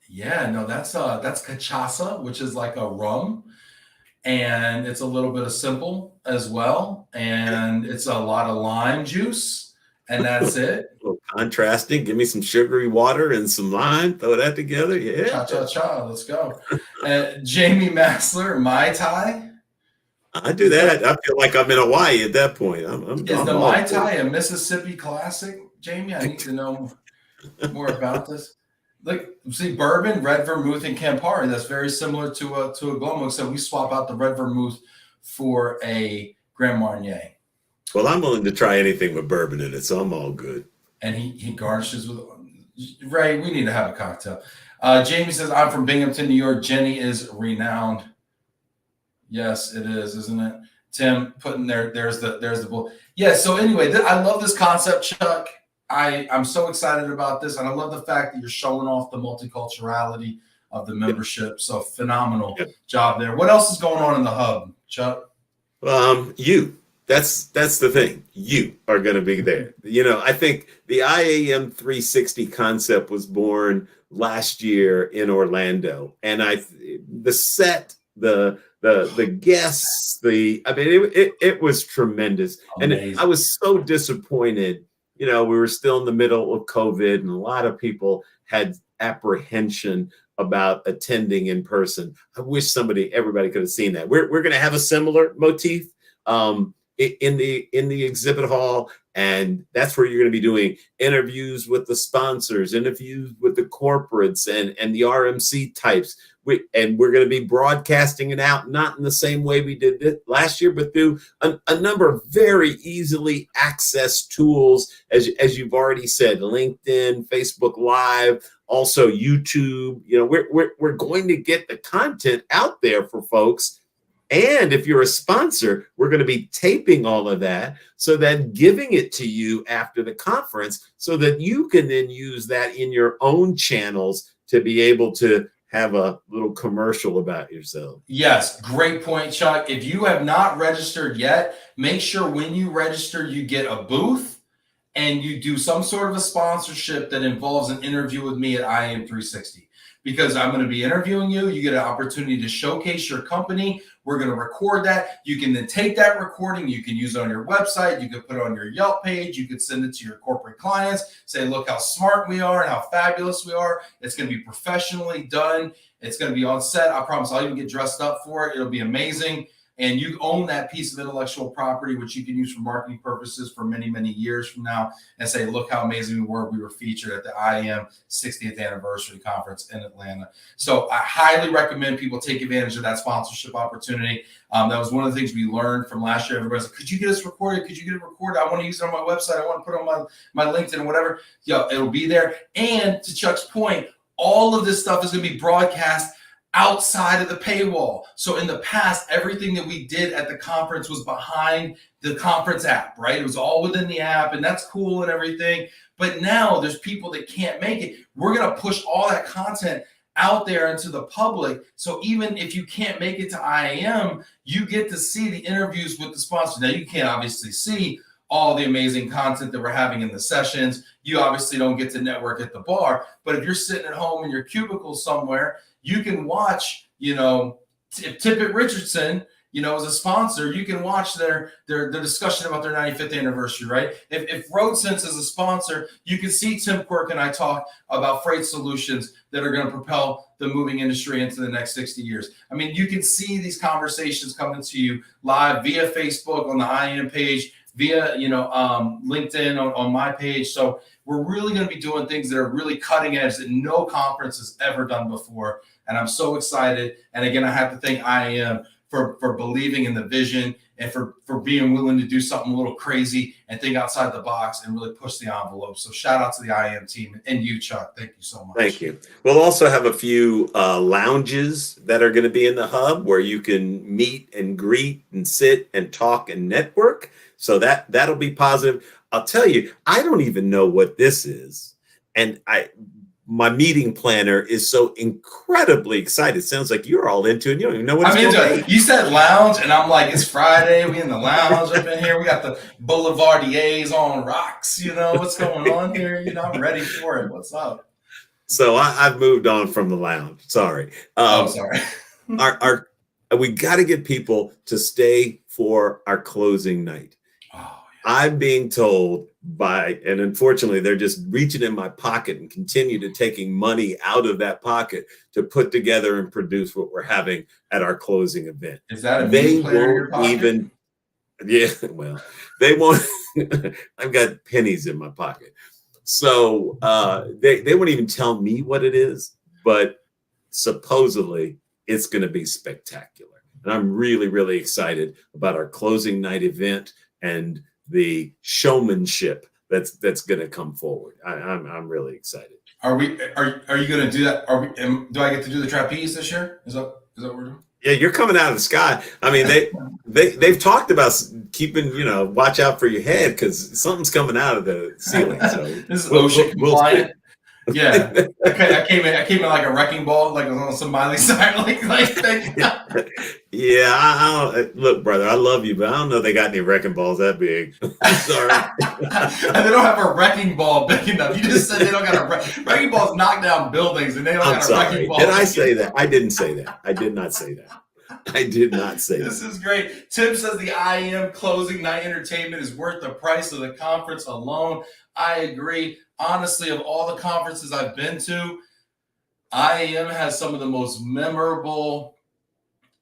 Yeah, no, that's cachaça, which is like a rum, and it's a little bit of simple as well, and it's a lot of lime juice, and that's it. A little contrasting. Give me some sugary water and some lime. Throw that together. Yeah. Cha cha cha. Let's go. Jamie Massler, Mai Tai. I do that. I feel like I'm in Hawaii at that point. Is I'm the all Mai for Tai it. a Mississippi classic, Jamie? I need to know more about this. Like, see, bourbon, red vermouth, and Campari. That's very similar to a Glomo, except we swap out the red vermouth for a Grand Marnier, Well, I'm willing to try anything with bourbon in it, so I'm all good. and he garnishes with. Ray, we need to have a cocktail. Jamie says, "I'm from Binghamton, New York. Jenny is renowned." Yes, it is, isn't it? Tim putting there. There's the bull. Yeah. So anyway, I love this concept, Chuck. I'm so excited about this, and I love the fact that you're showing off the multiculturality of the Yep. membership. So phenomenal Yep. job there. What else is going on in the hub, Chuck? You. That's the thing. You are going to be there. I think the IAM 360 concept was born last year in Orlando, and the set, the guests, it was tremendous, Amazing. and I was so disappointed. We were still in the middle of COVID, and a lot of people had apprehension about attending in person. I wish everybody could have seen that. We're going to have a similar motif in the exhibit hall, and that's where you're going to be doing interviews with the sponsors, interviews with the corporates, and the RMC types. And we're going to be broadcasting it out, not in the same way we did it last year, but through a number of very easily accessed tools, as you've already said, LinkedIn, Facebook Live, also YouTube. We're going to get the content out there for folks. And if you're a sponsor, we're going to be taping all of that, so then giving it to you after the conference, so that you can then use that in your own channels to be able to have a little commercial about yourself. Yes, great point, Chuck. If you have not registered yet, make sure when you register, you get a booth and you do some sort of a sponsorship that involves an interview with me at IAM 360. Because I'm going to be interviewing you. You get an opportunity to showcase your company. We're going to record that. You can then take that recording. You can use it on your website. You can put it on your Yelp page. You could send it to your corporate clients. Say, look how smart we are and how fabulous we are. It's going to be professionally done. It's going to be on set. I promise I'll even get dressed up for it. It'll be amazing. And you own that piece of intellectual property, which you can use for marketing purposes for many, many years from now, and say, look how amazing we were. We were featured at the IAM 60th anniversary conference in Atlanta. So I highly recommend people take advantage of that sponsorship opportunity. That was one of the things we learned from last year. Everybody's like, could you get us recorded? Could you get it recorded? I want to use it on my website. I want to put it on my LinkedIn or whatever. It'll be there. And to Chuck's point, all of this stuff is going to be broadcast outside of the paywall. So in the past, everything that we did at the conference was behind the conference app, right? It was all within the app, and that's cool and everything. But now there's people that can't make it. We're going to push all that content out there into the public. So even if you can't make it to IAM, you get to see the interviews with the sponsors. Now, you can't obviously see all the amazing content that we're having in the sessions. You obviously don't get to network at the bar. But if you're sitting at home in your cubicle somewhere, you can watch, if Tippett Richardson as a sponsor, you can watch their discussion about their 95th anniversary, right? If RoadSense is a sponsor, you can see Tim Quirk and I talk about freight solutions that are going to propel the moving industry into the next 60 years. I mean, you can see these conversations coming to you live via Facebook on the IM page, via LinkedIn on my page. So we're really going to be doing things that are really cutting edge that no conference has ever done before. And I'm so excited. And again, I have to thank IAM for believing in the vision and for being willing to do something a little crazy and think outside the box and really push the envelope. So shout out to the IAM team and you, Chuck. Thank you so much. Thank you. We'll also have a few lounges that are going to be in the hub where you can meet and greet and sit and talk and network. So that'll be positive. I'll tell you, I don't even know what this is. And my meeting planner is so incredibly excited. Sounds like you're all into it. You don't even know what it's going to be. You said lounge, and I'm like, it's Friday. We in the lounge up in here. We got the Boulevardiers on rocks. What's going on here? I'm ready for it. What's up? So I've moved on from the lounge. Sorry. Sorry. We got to get people to stay for our closing night. I'm being told and unfortunately, they're just reaching in my pocket and continue to taking money out of that pocket to put together and produce what we're having at our closing event. Is that a they won't in your pocket? Even? Yeah, well, they won't. I've got pennies in my pocket, so they won't even tell me what it is. But supposedly, it's going to be spectacular, and I'm really, really excited about our closing night event and the showmanship that's going to come forward. I'm really excited. Are you going to do that? Do I get to do the trapeze this year? Is that what we're doing? Yeah, you're coming out of the sky. I mean, they've talked about keeping, watch out for your head because something's coming out of the ceiling. So this is OSHA compliant. Yeah, I came in like a wrecking ball, like on some Miley Cyrus, like thing. Yeah, I don't, look, brother, I love you, but I don't know if they got any wrecking balls that big. I'm sorry. And they don't have a wrecking ball big enough. You just said they don't got a wrecking balls knock down buildings, and they don't got a wrecking ball. Did I say that? I didn't say that. I did not say that. I did not say this is great. Tim says the IAM closing night entertainment is worth the price of the conference alone. I agree. Honestly, of all the conferences I've been to, IAM has some of the most memorable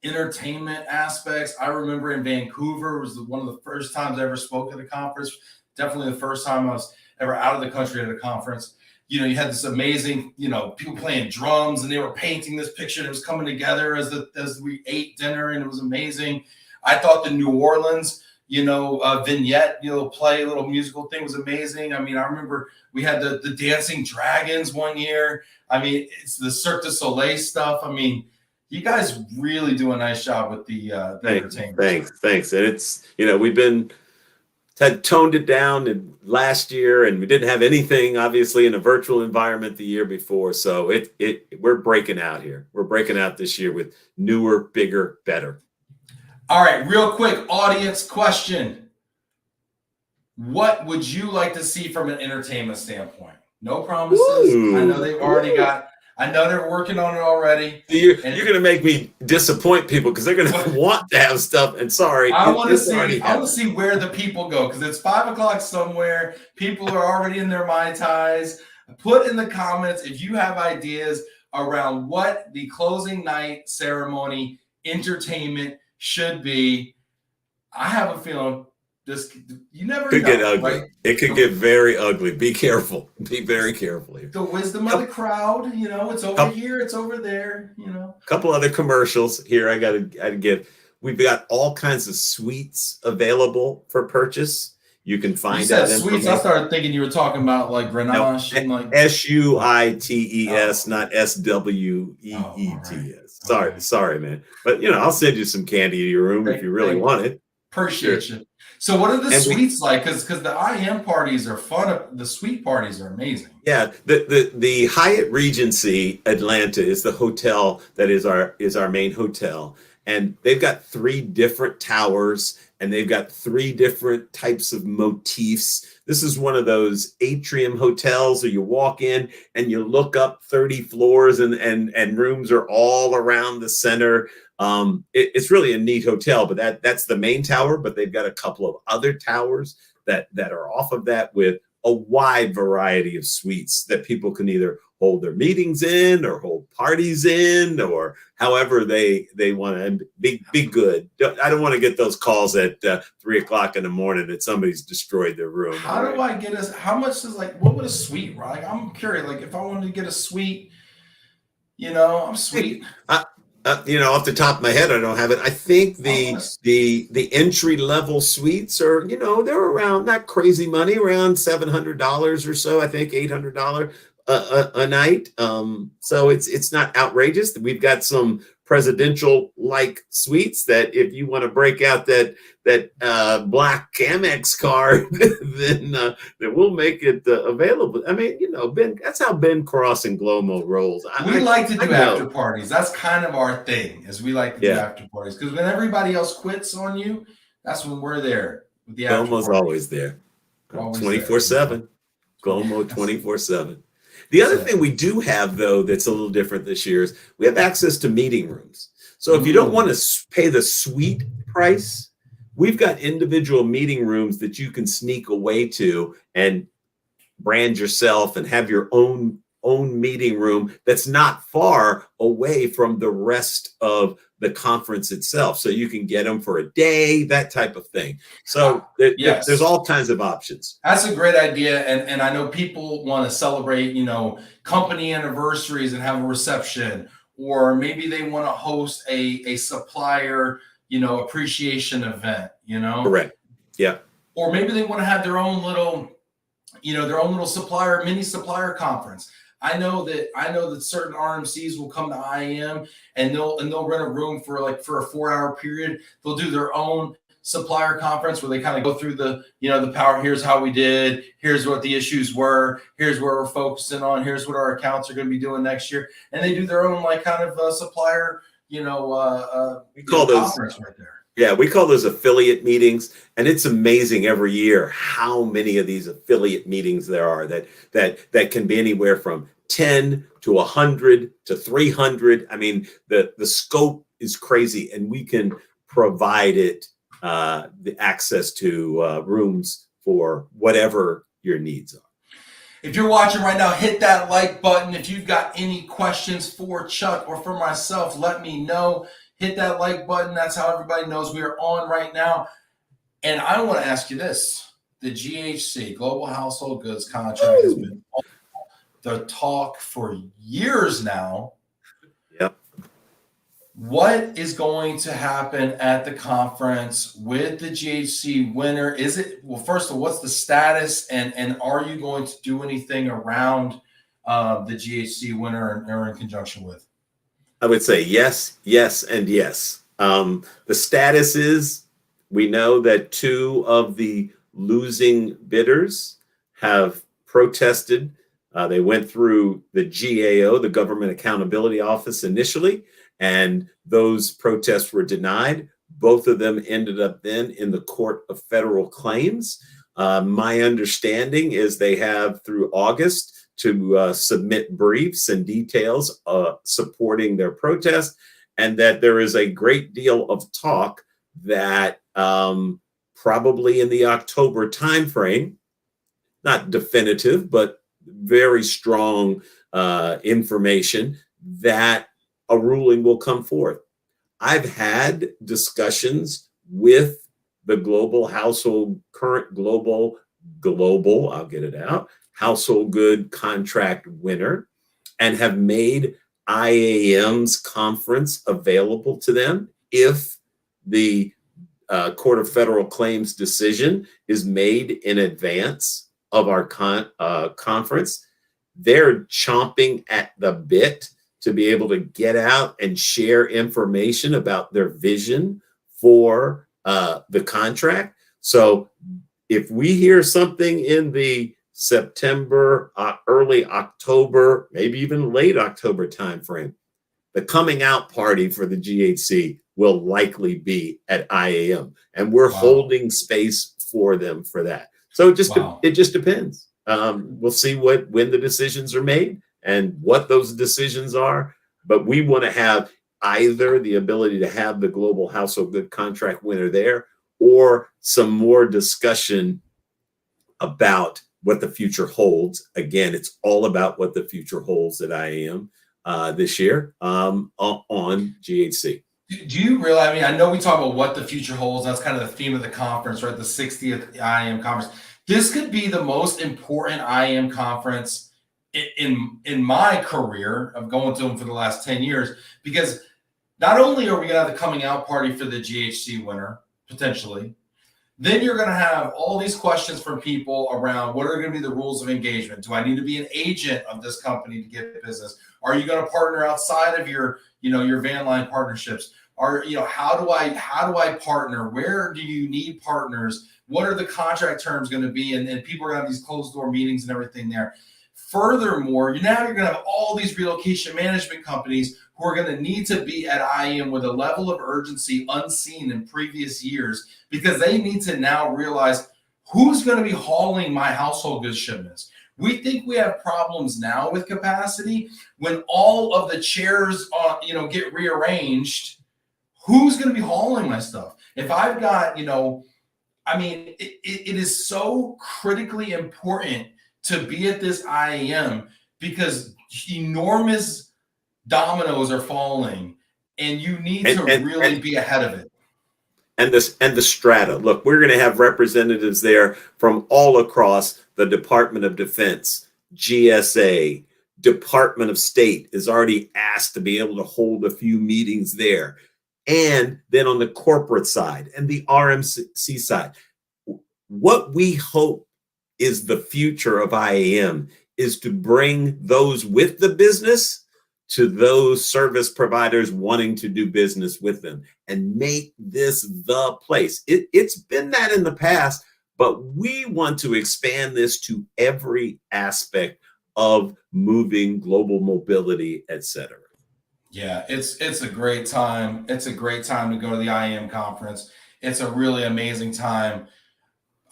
entertainment aspects. I remember in Vancouver, it was one of the first times I ever spoke at a conference. Definitely the first time I was ever out of the country at a conference. You had this amazing, people playing drums and they were painting this picture and it was coming together as we ate dinner and it was amazing. I thought the New Orleans, vignette, play, little musical thing was amazing. I mean, I remember we had the Dancing Dragons one year. I mean, it's the Cirque du Soleil stuff. I mean, you guys really do a nice job with the entertainment. Thanks. And it's, we've had toned it down last year and we didn't have anything obviously in a virtual environment the year before. So we're breaking out here. We're breaking out this year with newer, bigger, better. All right, real quick audience question. What would you like to see from an entertainment standpoint? No promises. Ooh, I know they've already got. I know they're working on it already. You're going to make me disappoint people because they're going to want to have stuff. And sorry, I want to see where the people go because it's 5:00 somewhere. People are already in their Mai Tais. Put in the comments if you have ideas around what the closing night ceremony entertainment should be. I have a feeling you never could know, get ugly. Right? It could get very ugly. Be careful. Be very careful here. The wisdom of the crowd, it's over here, it's over there, A couple other commercials here I gotta give. We've got all kinds of suites available for purchase. You can find that suites. I started thinking you were talking about like Grenache and like SUITES, not SWEETS. Sorry, man. But I'll send you some candy to your room if you really want it. Appreciate you. So what are the suites like? Because the IM parties are fun. The suite parties are amazing. Yeah, the Hyatt Regency Atlanta is the hotel that is our main hotel, and they've got 3 different towers, and they've got 3 different types of motifs. This is one of those atrium hotels where you walk in and you look up 30 floors and rooms are all around the center. It's really a neat hotel, but that's the main tower, but they've got a couple of other towers that are off of that with a wide variety of suites that people can either hold their meetings in or hold parties in, or however they want to be good. I don't want to get those calls at 3 o'clock in the morning that somebody's destroyed their room. How do I get us? How much is what would a suite, right? I'm curious. Like if I wanted to get a suite, I'm sweet. Off the top of my head, I don't have it. I think the entry level suites are, they're around not crazy money, around $700 or so. I think $800 a night. So it's not outrageous. We've got some presidential like suites that if you want to break out that black Amex card, then we'll make it available. I mean, Ben, that's how Ben Cross and Glomo rolls. We like to do after parties. That's kind of our thing, is we like to do after parties, because when everybody else quits on you, that's when we're there with the after Glomo's party. Always there, 24/7. Glomo 24/7. The other thing we do have, though, that's a little different this year is we have access to meeting rooms. So if you don't want to pay the suite price, we've got individual meeting rooms that you can sneak away to and brand yourself and have your own meeting room that's not far away from the rest of the conference itself. So you can get them for a day, that type of thing. So there's all kinds of options. That's a great idea. And I know people want to celebrate, company anniversaries and have a reception, or maybe they want to host a supplier, appreciation event, Correct. Yeah. Or maybe they want to have their own little, mini supplier conference. I know that certain RMCs will come to IAM and they'll rent a room for a 4-hour period. They'll do their own supplier conference where they kind of go through the power. Here's how we did. Here's what the issues were. Here's where we're focusing on. Here's what our accounts are going to be doing next year. And they do their own supplier, we call those conference right there. Yeah, we call those affiliate meetings, and it's amazing every year how many of these affiliate meetings there are that can be anywhere from 10 to 100 to 300. I mean, the scope is crazy, and we can provide it the access to rooms for whatever your needs are. If you're watching right now, hit that like button. If you've got any questions for Chuck or for myself, let me know. Hit that like button. That's how everybody knows we are on right now. And I want to ask you this. The GHC, Global Household Goods contract, has been the talk for years now. Yep. What is going to happen at the conference with the GHC winner? First of all, what's the status? And are you going to do anything around the GHC winner or in conjunction with? I would say yes, yes, and yes. The status is we know that 2 of the losing bidders have protested. They went through the GAO, the Government Accountability Office, initially, and those protests were denied. Both of them ended up then in the Court of Federal Claims. My understanding is they have through August to submit briefs and details supporting their protest, and that there is a great deal of talk that probably in the October timeframe, not definitive, but very strong information that a ruling will come forth. I've had discussions with the current global, I'll get it out, household good contract winner, and have made IAM's conference available to them if the Court of Federal Claims decision is made in advance of our conference. They're chomping at the bit to be able to get out and share information about their vision for the contract. So if we hear something in the September, early October, maybe even late October timeframe, the coming out party for the GHC will likely be at IAM, and we're holding space for them for that. So it just depends. We'll see when the decisions are made and what those decisions are. But we want to have either the ability to have the global household good contract winner there, or some more discussion about what the future holds. Again, it's all about what the future holds at IAM this year on GHC. Do you realize, I mean, I know we talk about what the future holds. That's kind of the theme of the conference, right? The 60th IAM conference. This could be the most important IAM conference in my career of going to them for the last 10 years, because not only are we going to have the coming out party for the GHC winner, potentially, then you're going to have all these questions from people around what are going to be the rules of engagement. Do I need to be an agent of this company to get business? Are you going to partner outside of your van line partnerships? How do I partner? Where do you need partners? What are the contract terms going to be? And people are going to have these closed door meetings and everything there. Furthermore, now you're going to have all these relocation management companies who are going to need to be at IAM with a level of urgency unseen in previous years, because they need to now realize who's going to be hauling my household goods shipments. We think we have problems now with capacity. When all of the chairs get rearranged, who's going to be hauling my stuff? If I've got, it is so critically important to be at this IAM, because enormous dominoes are falling, and you need to really be ahead of it. And the strata. Look, we're going to have representatives there from all across the Department of Defense, GSA, Department of State is already asked to be able to hold a few meetings there. And then on the corporate side and the RMC side, what we hope is the future of IAM is to bring those with the business to those service providers wanting to do business with them and make this the place. It's been that in the past, but we want to expand this to every aspect of moving, global mobility, etc. Yeah, it's a great time. It's a great time to go to the IAM conference. It's a really amazing time.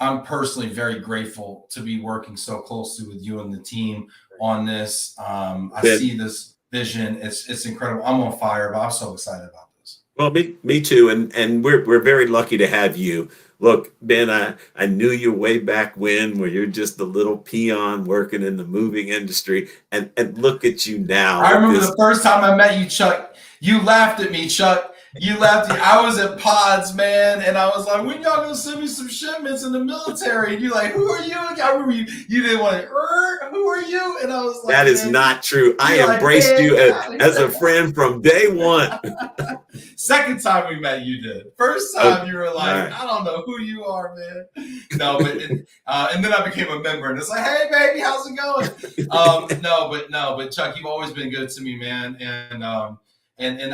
I'm personally very grateful to be working so closely with you and the team on this. I see this vision. It's incredible. I'm on fire, but I'm so excited about this. Well, me too. And we're very lucky to have you. Look, Ben, I knew you way back when, where you're just a little peon working in the moving industry, and look at you now. I remember the first time I met you, Chuck. You laughed at me, Chuck. You laughed. I was at Pods, man, and I was like, "When y'all gonna send me some shipments in the military?" And you're like, "Who are you?" I remember you didn't want to. Who are you? And I was like, "That is not true. I embraced you as a friend from day one." Second time we met, you did. First time, you were like, "I don't know who you are, man." No, but and then I became a member, and it's like, "Hey, baby, how's it going?" No, but Chuck, you've always been good to me, man, and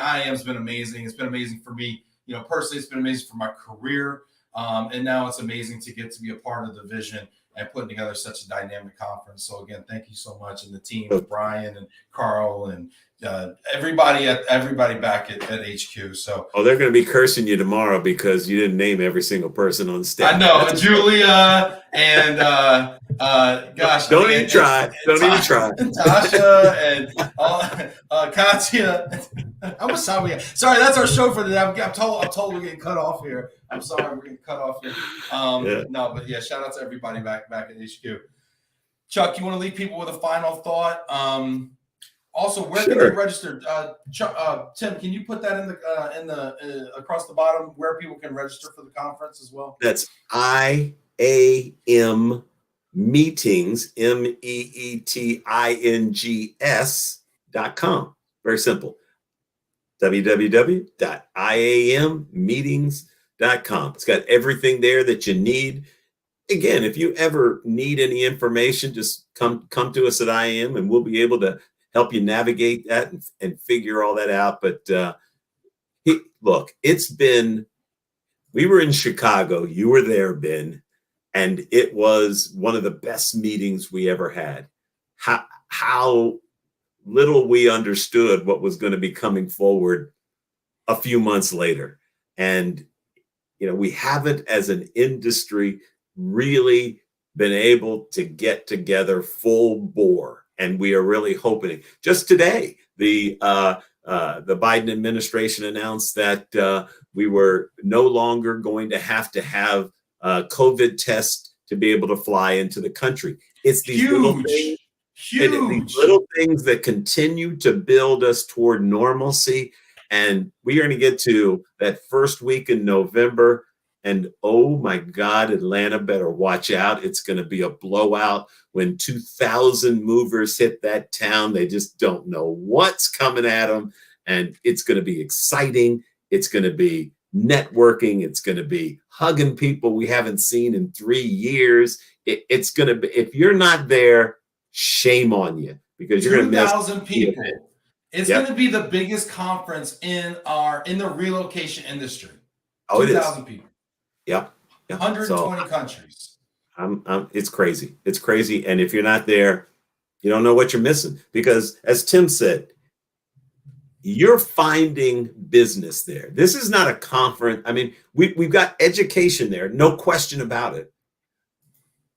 IAM's been amazing. It's been amazing for me, personally. It's been amazing for my career, and now it's amazing to get to be a part of the vision and putting together such a dynamic conference. So again, thank you so much, and the team, Brian and Carl and everybody back at HQ. So they're going to be cursing you tomorrow because you didn't name every single person on stage. I know. Julia and gosh, don't even try. Tasha and Katya. How much time we got? Sorry, that's our show for today. I'm told we're getting cut off here. I'm sorry, we're getting cut off here. No, but yeah, shout out to everybody back at HQ. Chuck, you want to leave people with a final thought? Also, where can they register? Tim, can you put that in the across the bottom where people can register for the conference as well? That's IAM meetings, MEETINGS.com. Very simple. www.iammeetings.com. It's got everything there that you need. Again, if you ever need any information, just come to us at IAM and we'll be able to help you navigate that and figure all that out. But look, we were in Chicago. You were there, Ben, and it was one of the best meetings we ever had. How little we understood what was going to be coming forward a few months later. And, we haven't as an industry really been able to get together full bore. And we are really hoping. Just today, the Biden administration announced that we were no longer going to have COVID tests to be able to fly into the country. It's these little things. These little things that continue to build us toward normalcy. And we are going to get to that first week in November. And oh my God, Atlanta better watch out. It's going to be a blowout when 2,000 movers hit that town. They just don't know what's coming at them. And it's going to be exciting. It's going to be networking. It's going to be hugging people we haven't seen in 3 years. It's going to be, if you're not there, shame on you, because you're going to miss 2,000 people. It's going to be the biggest conference in the relocation industry. 2,000 people. Yep. 120 countries. It's crazy. It's crazy. And if you're not there, you don't know what you're missing, because as Tim said, you're finding business there. This is not a conference. I mean, we've got education there, no question about it.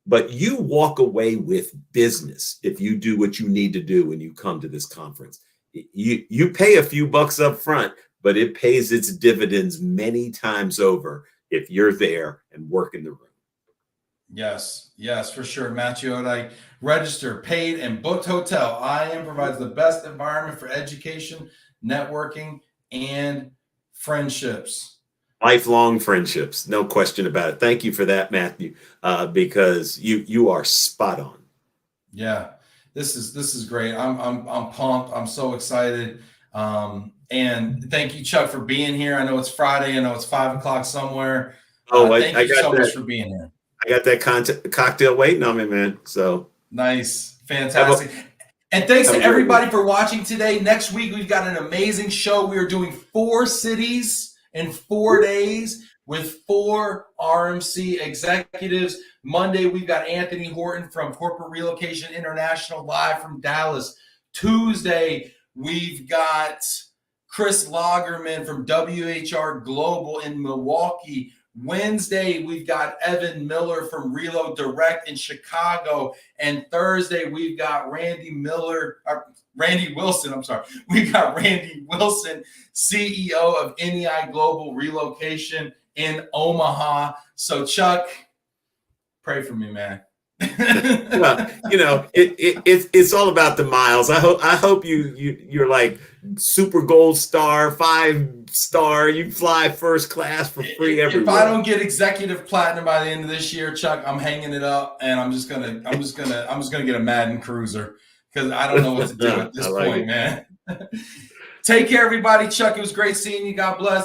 But you walk away with business if you do what you need to do when you come to this conference. You pay a few bucks up front, but it pays its dividends many times over if you're there and work in the room. Yes, for sure. Matthew, register, paid, and booked hotel. IM provides the best environment for education, networking, and friendships. Lifelong friendships, no question about it. Thank you for that, Matthew, because you are spot on. Yeah, this is great. I'm pumped. I'm so excited. And thank you, Chuck, for being here. I know it's Friday. I know it's 5 o'clock somewhere. Thank you so much for being here. I got that cocktail waiting on me, man. So nice, fantastic. And thanks to everybody for watching today. Next week, we've got an amazing show. We are doing 4 cities in 4 days with 4 RMC executives. Monday, we've got Anthony Horton from Corporate Relocation International live from Dallas. Tuesday, we've got Chris Lagerman from WHR Global in Milwaukee. Wednesday, we've got Evan Miller from Relo Direct in Chicago. And Thursday, we've got Randy Wilson. We've got Randy Wilson, CEO of NEI Global Relocation in Omaha. So, Chuck, pray for me, man. Well, it's all about the miles. I hope you're like super gold star, 5-star. You fly first class for free everywhere. If I don't get executive platinum by the end of this year, Chuck, I'm hanging it up, and I'm just gonna get a Madden Cruiser, because I don't know what to do at this point, man. Take care, everybody. Chuck, it was great seeing you. God bless.